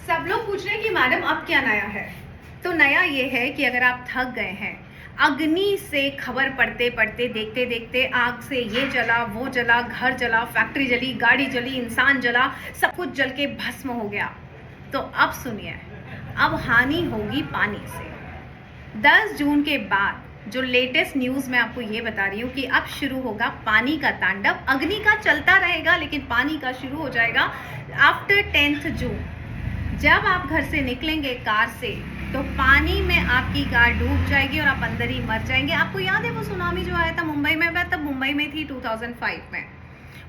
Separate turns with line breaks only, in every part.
सब लोग पूछ रहे हैं कि मैडम अब क्या नया है। तो नया ये है कि अगर आप थक गए हैं, अग्नि से खबर पढ़ते पढ़ते देखते देखते आग से ये जला वो जला, घर जला, फैक्ट्री जली, गाड़ी जली, इंसान जला, सब कुछ जल के भस्म हो गया, तो अब सुनिए, अब हानि होगी पानी से। 10 जून के बाद जो लेटेस्ट न्यूज़ मैं आपको ये बता रही हूँ कि अब शुरू होगा पानी का तांडव। अग्नि का चलता रहेगा लेकिन पानी का शुरू हो जाएगा आफ्टर 10th जून। जब आप घर से निकलेंगे कार से तो पानी में आपकी कार डूब जाएगी और आप अंदर ही मर जाएंगे। आपको याद है वो सुनामी जो आया था मुंबई में? मैं तब मुंबई में थी 2005 में।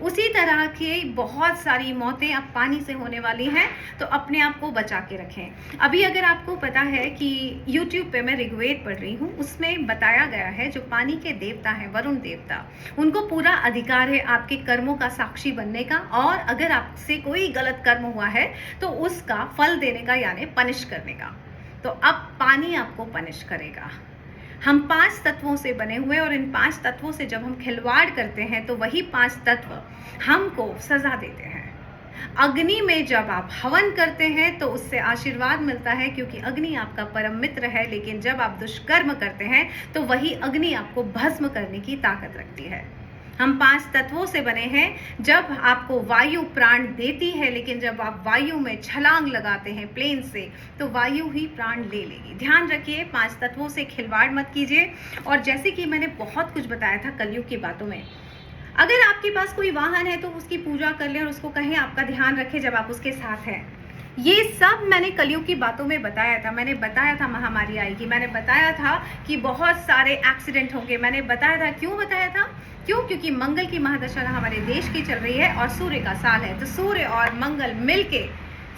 उसी तरह की बहुत सारी मौतें अब पानी से होने वाली हैं, तो अपने आप को बचा के रखें। अभी अगर आपको पता है कि YouTube पे मैं ऋग्वेद पढ़ रही हूँ, उसमें बताया गया है जो पानी के देवता हैं, वरुण देवता, उनको पूरा अधिकार है आपके कर्मों का साक्षी बनने का, और अगर आपसे कोई गलत कर्म हुआ है तो उसका फल देने का, यानी पनिश करने का। तो अब पानी आपको पनिश करेगा। हम 5 तत्वों से बने हुए, और इन 5 तत्वों से जब हम खिलवाड़ करते हैं तो वही 5 तत्व हमको सजा देते हैं। अग्नि में जब आप हवन करते हैं तो उससे आशीर्वाद मिलता है, क्योंकि अग्नि आपका परम मित्र है। लेकिन जब आप दुष्कर्म करते हैं तो वही अग्नि आपको भस्म करने की ताकत रखती है। हम 5 तत्वों से बने हैं। जब आपको वायु प्राण देती है, लेकिन जब आप वायु में छलांग लगाते हैं प्लेन से, तो वायु ही प्राण ले लेगी। ध्यान रखिए, 5 तत्वों से खिलवाड़ मत कीजिए। और जैसे कि मैंने बहुत कुछ बताया था कलयुग की बातों में, अगर आपके पास कोई वाहन है तो उसकी पूजा कर ले और उसको कहें आपका ध्यान रखे जब आप उसके साथ हैं। ये सब मैंने कलयुग की बातों में बताया था। मैंने बताया था महामारी आएगी, मैंने बताया था कि बहुत सारे एक्सीडेंट होंगे, मैंने बताया था। क्यों बताया था? क्यों? क्योंकि मंगल की महादशा हमारे देश की चल रही है और सूर्य का साल है, तो सूर्य और मंगल मिलके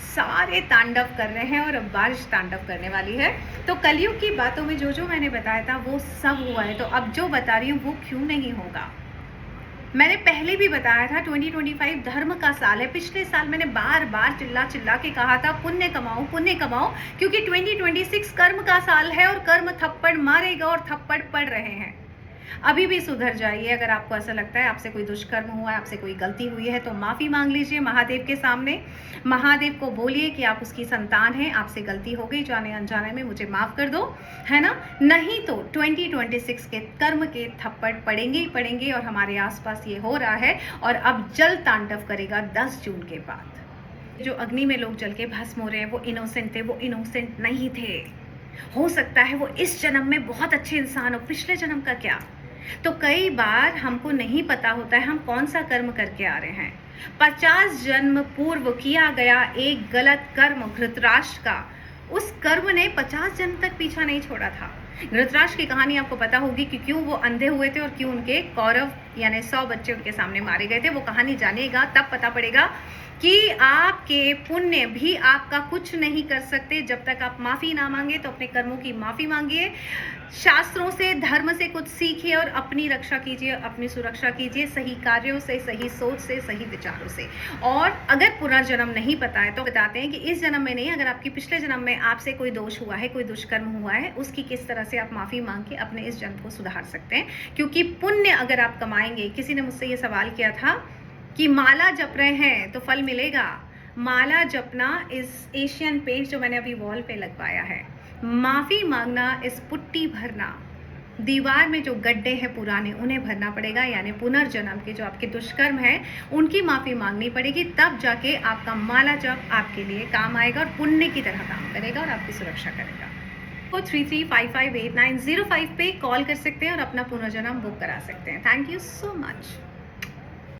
सारे तांडव कर रहे हैं और अब बारिश तांडव करने वाली है। तो कलयुग की बातों में जो जो मैंने बताया था वो सब हुआ है। तो अब जो बता रही हूँ वो क्यों नहीं होगा? मैंने पहले भी बताया था 2025 धर्म का साल है। पिछले साल मैंने बार बार चिल्ला चिल्ला के कहा था पुण्य कमाओ, पुण्य कमाओ, क्योंकि 2026 कर्म का साल है और कर्म थप्पड़ मारेगा और थप्पड़ पड़ रहे हैं। अभी भी सुधर जाइए। अगर आपको ऐसा लगता है आपसे कोई दुष्कर्म हुआ है, आपसे कोई गलती हुई है, तो माफ़ी मांग लीजिए महादेव के सामने। महादेव को बोलिए कि आप उसकी संतान हैं, आपसे गलती हो गई, जाने अनजाने में मुझे माफ़ कर दो, है ना? नहीं तो 2026 के कर्म के थप्पड़ पड़ेंगे ही पड़ेंगे। और हमारे आसपास ये हो रहा है और अब जल तांडव करेगा 10 जून के बाद। जो अग्नि में लोग जल के भस्म हो रहे हैं वो इनोसेंट थे, वो इनोसेंट नहीं थे। हो सकता है वो इस जन्म में बहुत अच्छे इंसान हो, पिछले जन्म का क्या? तो कई बार हमको नहीं पता होता है हम कौन सा कर्म करके आ रहे हैं। 50 जन्म पूर्व किया गया एक गलत कर्म धृतराष्ट्र का, उस कर्म ने 50 जन्म तक पीछा नहीं छोड़ा था। धृतराष्ट्र की कहानी आपको पता होगी कि क्यों वो अंधे हुए थे और क्यों उनके कौरव यानी 100 बच्चे उनके सामने मारे गए थे। वो कहानी जानिएगा तब पता पड़ेगा कि आपके पुण्य भी आपका कुछ नहीं कर सकते जब तक आप माफ़ी ना मांगे। तो अपने कर्मों की माफ़ी मांगिए, शास्त्रों से, धर्म से कुछ सीखिए और अपनी रक्षा कीजिए, अपनी सुरक्षा कीजिए, सही कार्यों से, सही सोच से, सही विचारों से। और अगर पुनर्जन्म नहीं पता है तो बताते हैं कि इस जन्म में नहीं, अगर आपकी पिछले जन्म में आपसे कोई दोष हुआ है, कोई दुष्कर्म हुआ है, उसकी किस तरह से आप माफ़ी मांग के अपने इस जन्म को सुधार सकते हैं। क्योंकि पुण्य अगर आप कमाएंगे, किसी ने मुझसे ये सवाल किया था कि माला जप रहे हैं तो फल मिलेगा। माला जपना इस एशियन पेंट जो मैंने अभी वॉल पे लगवाया है, माफ़ी मांगना इस पुट्टी भरना, दीवार में जो गड्ढे हैं पुराने उन्हें भरना पड़ेगा, यानी पुनर्जन्म के जो आपके दुष्कर्म हैं उनकी माफ़ी मांगनी पड़ेगी। तब जाके आपका माला जप आपके लिए काम आएगा और पुण्य की तरह काम करेगा और आपकी सुरक्षा करेगा। तो 33558905 पे कॉल कर सकते हैं और अपना पुनर्जन्म बुक करा सकते हैं। Thank you so much.